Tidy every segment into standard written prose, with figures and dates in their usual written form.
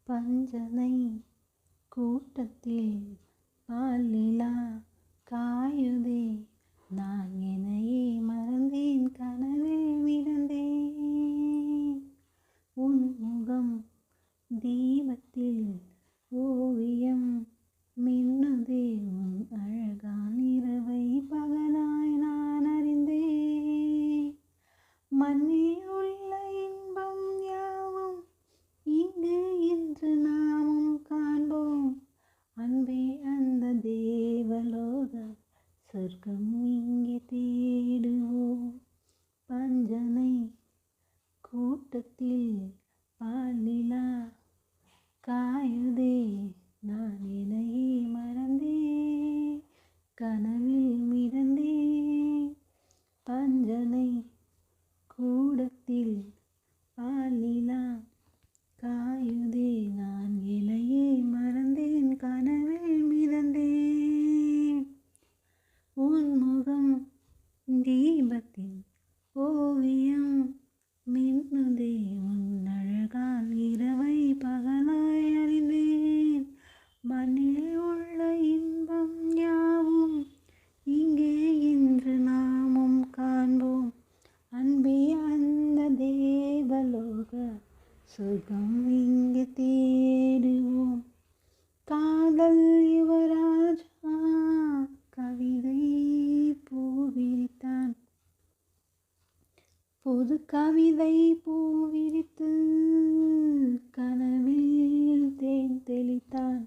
பஞ்சனை கூட்டத்தில் பாலிலா காயுதே. நான் என்னையே மறந்தேன், கனவில் மிதந்தேன். உன் முகம் தீபத்தில் ஓவியம் மின்னுதே. உன் அழகான இரவை பகலாய் நான் அறிந்தேன். மண்ணில் உள்ள இன்பம் யாவும் இங்கு இன்று நாமும் காண்போம். அன்பே அந்த தேவலோக சொர்க்கம் இங்கே தேடுவோம். பஞ்சனை கூட்டத்தில் பாலிலா காயுதே. நான் என்னையே மறந்தேன், கனவில் மிதந்தேன். பஞ்சனை கூடத்தில் பாலிலா காயுதே. நான் என்னையே மறந்தேன், கனவில் மிதந்தேன். உன் முகம் தீபத்தின் ஓவியம் மின்னுதே. உன் அழகால் இரவை பகலாய் அறிந்தேன். மண்ணில் உள்ள இன்பம் யாவும் இங்கே இன்று நாமும் காண்போம். அன்பே அந்த தேவலோக சொர்க்கம் இங்கே தேடுவோம். காதல் யுவராஜா கவிதை பூவிரித்தான். புது கவிதை பூவிரித்து கனவில் தேன் தெளித்தான்.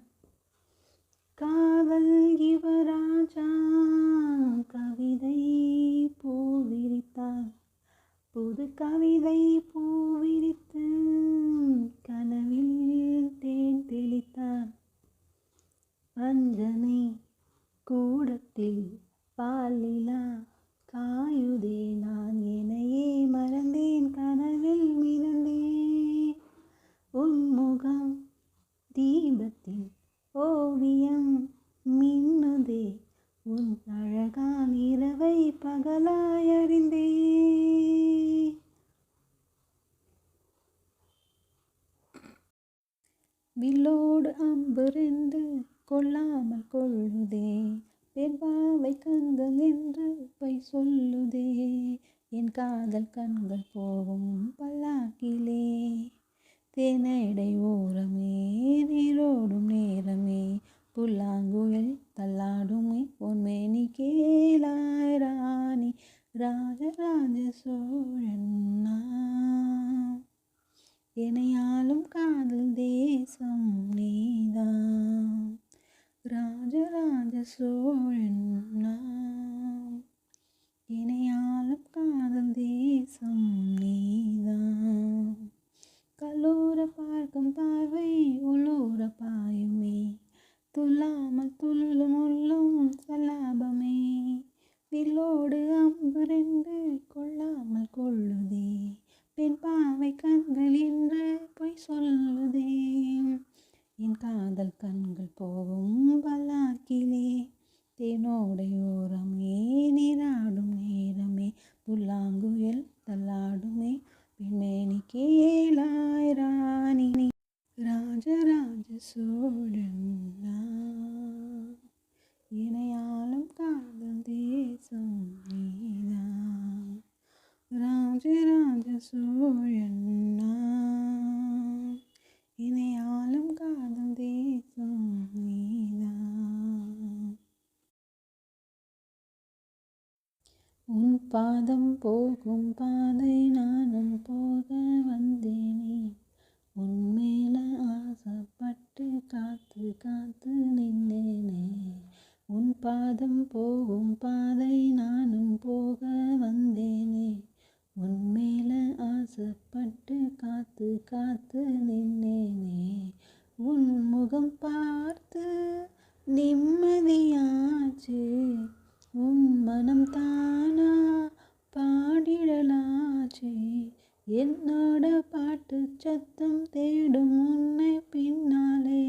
காதல் யுவராஜா கவிதை பூவிரித்தான். புது கவிதை பூவிரித்து கனவில் தேன் தெளித்தான். பஞ்சனை கூடத்தில் பாலிலா காயுதே. நான் என்னையே மறந்தேன், கனவில் மிதந்தேன். உன் முகம் தீபத்தில் ஓவியம் மின்னுதே. உன் அழகான இரவை பகலாய் அறிந்தேன். வில்லோடு அம்பு ரெண்டு கொள்ளாமல் கொள்ளுதே. பெண்பாவை கண்கள் என்று பொய் சொல்லுதே. என் காதல் கண்கள் போகும் பல்லாக்கிலே. தேனடை ஓரமே நீரோடும் நேரமே. புல்லாங்குழல் தள்ளாடுமே பொன்மேனி கேளாய் ராணி. ராஜராஜ சோழன் நான். எனையாளும் காதல் தேசம் நீதான். ராஜராஜ சோழன் நான். எனையாளும் காதல் தேசம் நீதான். கல்லூர பார்க்கும் பார்வை உள்ளூர பாயுமே. துள்ளாமல் துள்ளும் உள்ளும் சல்லாபமே. வில்லோடு அம்பு ரெண்டு கொள்ளாமல் கொள்ளுதே. பெண் பாவை கண்கள் என்று பொய் சொல்லுதே. என் காதல் கண்கள் போகும் பல்லாக்கிலே. தேனோடை ஓரமே நீராடும் நேரமே. புல்லாங்குழல் தள்ளாடுமே பெண்மேனி கேளாய் ராணி. ராஜராஜ சோழன் நான். எனையாளும் காதல் தேசம் நீதான். ராஜராஜ சோழன் நான். எனையாளும் காதல் தேசம் நீதான். உன் பாதம் போகும் பாதை நானும் போக வந்தேனே. உன் மேல ஆசைப்பட்டு காத்து காத்து நின்னேனே. உன் பாதம் போகும் பாதை நானும் போக வந்தேனே. உன் மேல ஆசைப்பட்டு காத்து காத்து நின்னேனே. உன் முகம் பார்த்து நிம்மதியாச்சு. உன் மனம் தானா பாடிடலாச்சு. என்னோட பாட்டு சத்தம் தேடும் உன்னை பின்னாலே.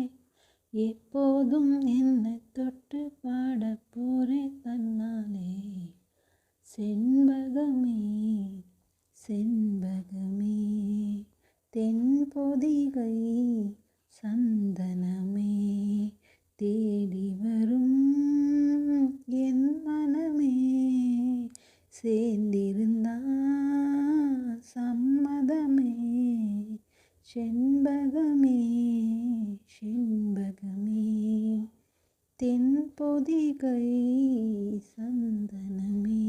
எப்போதும் என்னை தொட்டு பாட போறேன் தன்னாலே. செண்பகமே செண்பகமே தென்பொதிகை செண்பகமே செண்பகமே தென்பொதிகை சந்தனமே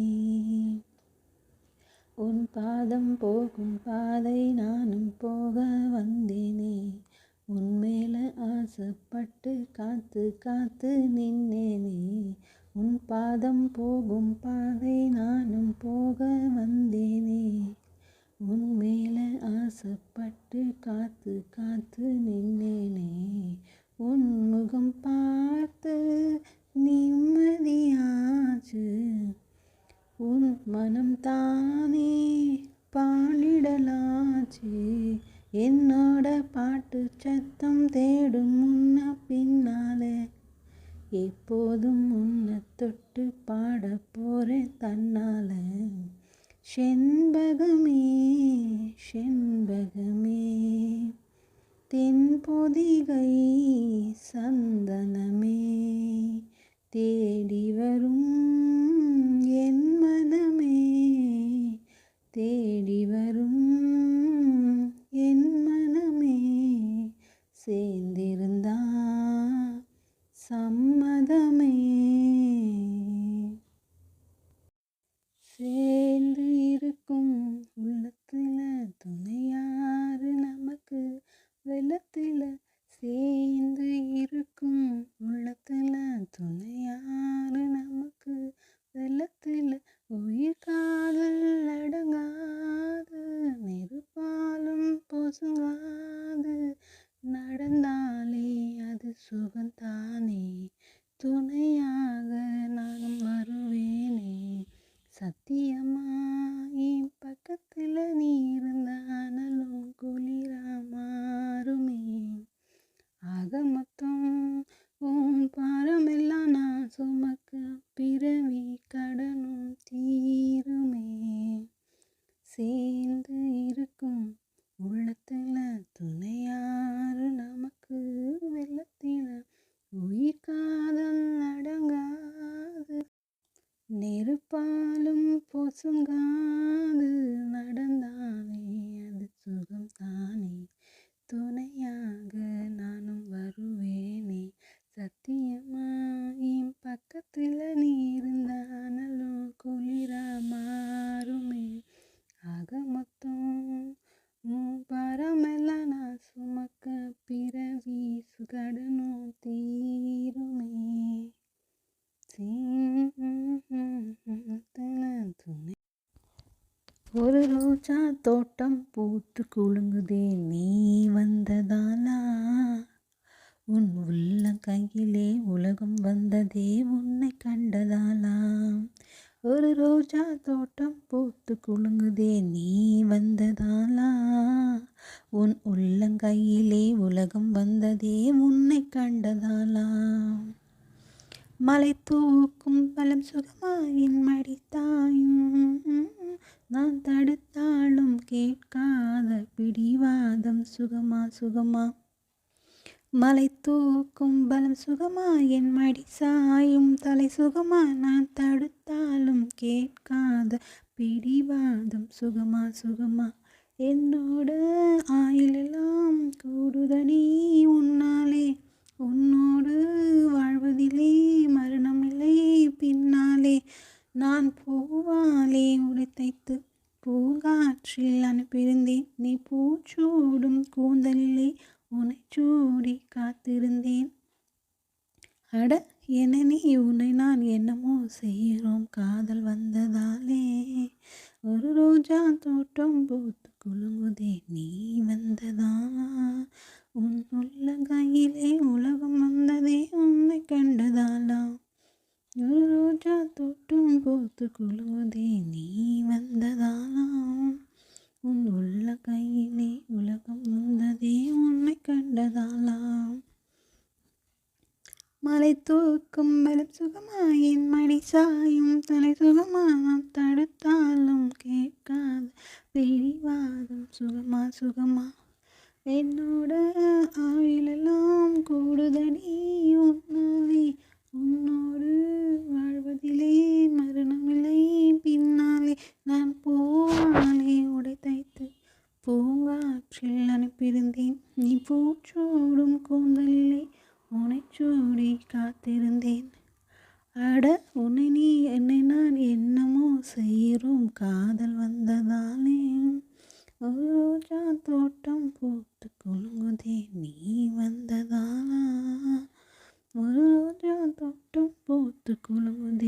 உன் பாதம் போகும் பாதை நானும் போக வந்தேனே உன் மேல ஆசைப்பட்டு காத்து காத்து நின்னேனே உன் பாதம் போகும் பாதை நானும் போக வந்தேனே உன் மேல ஆசைப்பட்டு காத்து காத்து நின்னேனே உன் முகம் பார்த்து நிம்மதியாச்சு உன் மனம் தானே பாடிடலாச்சு என்னோட பாட்டு சத்தம் தேடும் முன்ன பின்னாலே எப்போதும் உன்னை தொட்டு பாட போறேன் தன்னால செண்பகமே செண்பகமே தென்பொதிகை சந்தனமே தேடி வரும் என் மனமே தேடி வரும் என் மனமே சேர்ந்திருந்தா சம்மதமே சேர்ந்து இருக்கும் உள்ளத்துல துணையாரு நமக்கு வெள்ளத்துல சேர்ந்து இருக்கும் உள்ளத்துல துணையாரு நமக்கு வெள்ளத்துல உயிர் காதல் அடங்காது நெருப்பாலும் பொசுங்காது நடந்தாலே அது சுகந்தானே துணையாக நானும் வருவேனே சத்தியமா என் பக்கத்துல நீ இருந்தாலும் குளிரா மாறுமே ஆக மொத்தம் உன் பாரமெல்லாம் நான் சுமக்க பிறவி கடனும் தீருமே சேர்ந்து இருக்கும் உள்ளத்துல துணையாரு நமக்கு வெள்ளத்தில உயிர் காதல் அடங்காது நெருப்பாலும் பொசுங்காது நடந்தாலே அது சுகம் தானே துணையாக நானும் வருவேனே சத்தியமா என் பக்கத்துல நீ இருந்தாலும் குளிரா மாறுமே ஆக மொத்தம் உன் பாரமெல்லாம் நான் சுமக்க பிறவி சுகடனும் தீருமே ஒரு ரோஜா தோட்டம் பூத்து குலுங்குதே நீ வந்ததாலா உன் உள்ள கையிலே உலகம் வந்ததே உன்னை கண்டதாலா ஒரு ரோஜா தோட்டம் பூத்து குலுங்குதே நீ வந்ததாலா உன் உள்ளங்கையிலே உலகம் வந்ததே உன்னை கண்டதாலா மலை தூக்கும் பலம் சுகமாயின் மடித்தாயும் நான் தடுத்தாலும் கேட்காத பிடிவாதம் சுகமா சுகமா மலை தூக்கும் பலம் சுகமா என் மடி சாயும் தலை சுகமா நான் தடுத்தாலும் கேட்காத பிடிவாதம் சுகமா சுகமா என்னோட ஆயுளெல்லாம் கூடுதடி உன்னாலே உன்னோடு வாழ்வதிலே மரணமில்லை பின்னாலே நான் பூவாலே உடைத்தைத்து பூங்காற்றில் அனுப்பியிருந்தேன் நீ பூச்சூடும் கூந்தலிலே உன்னை சூடி காத்திருந்தேன் அட என்ன நீ உன்னை நான் என்னமோ செய்கிறோம் காதல் வந்ததாலே ஒரு ரோஜா தோட்டம் பூத்து குலுங்குதே நீ வந்ததா உன் உள்ள கையிலே உலகம் வந்ததே உன்னை கண்டதாலா ஒரு ரோஜா தோட்டம் பூத்து குலுங்குதே நீ வந்ததாலா உன் உள்ள கையிலே உலகம் வந்ததே உன்னை கண்டதாலா மலை தூக்கும் பலம் சுகமா என் மடி சாயும் தலை சுகமா நாம் தடுத்தாலும் கேட்காத பிடிவாதம் சுகமா சுகமா என்னோட ஆயுளெல்லாம் கூடுதடி உன்னாலே உன்னோடு வாழ்வதிலே மரணமில்லை பின்னாலே நான் பூவாலே உடை தைத்து பூங்காற்றில் அனுப்பியிருந்தேன் நீ வந்தேன். அட உன்னை நீ என்னை நான் என்னமோ செய்கிறோம் காதல் வந்ததாலே. ஒரு ரோஜா தோட்டம் பூத்து குலுங்குதே நீ வந்ததாலா. ஒரு ரோஜா தோட்டம் பூத்து குலுங்குதே